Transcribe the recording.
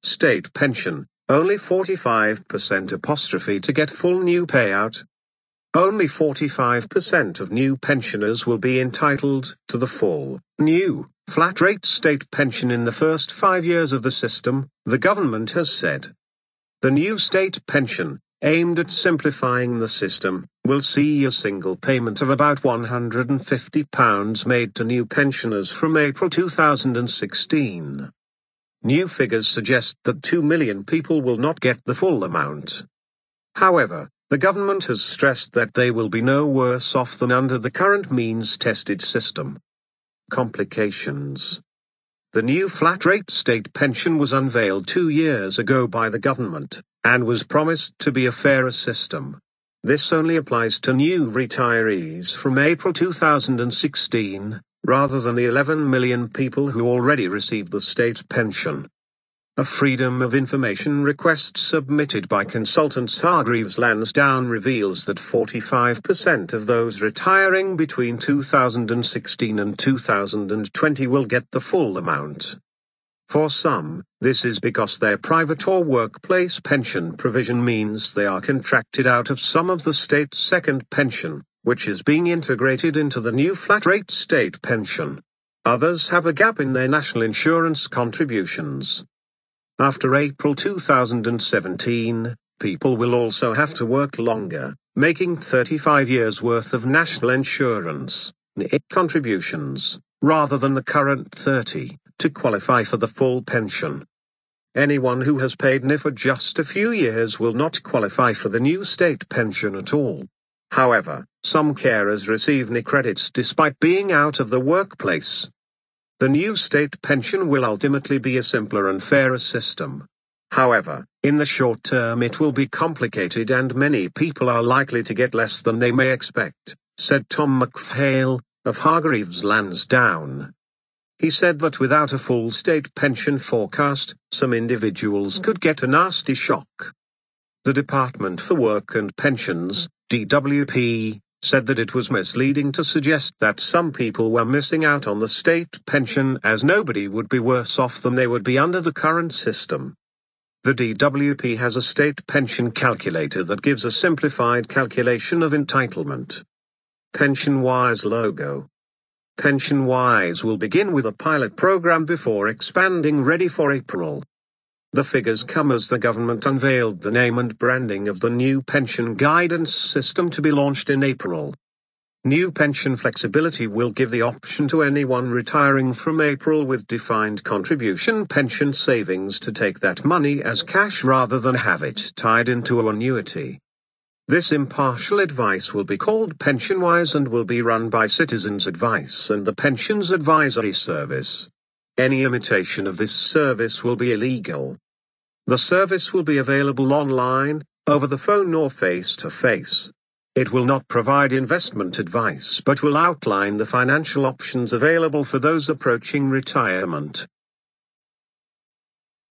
state pension, only 45% to get full new payout. Only 45% of new pensioners will be entitled to the full, new, flat-rate state pension in the first 5 years of the system, the government has said. The new state pension, aimed at simplifying the system, will see a single payment of about £150 made to new pensioners from April 2016. New figures suggest that 2 million people will not get the full amount. However, the government has stressed that they will be no worse off than under the current means-tested system. Complications. The new flat-rate state pension was unveiled 2 years ago by the government, and was promised to be a fairer system. This only applies to new retirees from April 2016, rather than the 11 million people who already receive the state pension. A Freedom of Information request submitted by consultants Hargreaves Lansdown reveals that 45% of those retiring between 2016 and 2020 will get the full amount. For some, this is because their private or workplace pension provision means they are contracted out of some of the state's second pension, which is being integrated into the new flat-rate state pension. Others have a gap in their national insurance contributions. After April 2017, people will also have to work longer, making 35 years' worth of national insurance contributions, rather than the current 30, to qualify for the full pension. Anyone who has paid NI for just a few years will not qualify for the new state pension at all. However, some carers receive NI credits despite being out of the workplace. The new state pension will ultimately be a simpler and fairer system. However, in the short term it will be complicated and many people are likely to get less than they may expect, said Tom McPhail, of Hargreaves Lansdown. He said that without a full state pension forecast, some individuals could get a nasty shock. The Department for Work and Pensions, DWP, said that it was misleading to suggest that some people were missing out on the state pension as nobody would be worse off than they would be under the current system. The DWP has a state pension calculator that gives a simplified calculation of entitlement. PensionWise logo. PensionWise will begin with a pilot program before expanding ready for April. The figures come as the government unveiled the name and branding of the new pension guidance system to be launched in April. New pension flexibility will give the option to anyone retiring from April with defined contribution pension savings to take that money as cash rather than have it tied into an annuity. This impartial advice will be called PensionWise and will be run by Citizens Advice and the Pensions Advisory Service. Any imitation of this service will be illegal. The service will be available online, over the phone or face-to-face. It will not provide investment advice but will outline the financial options available for those approaching retirement.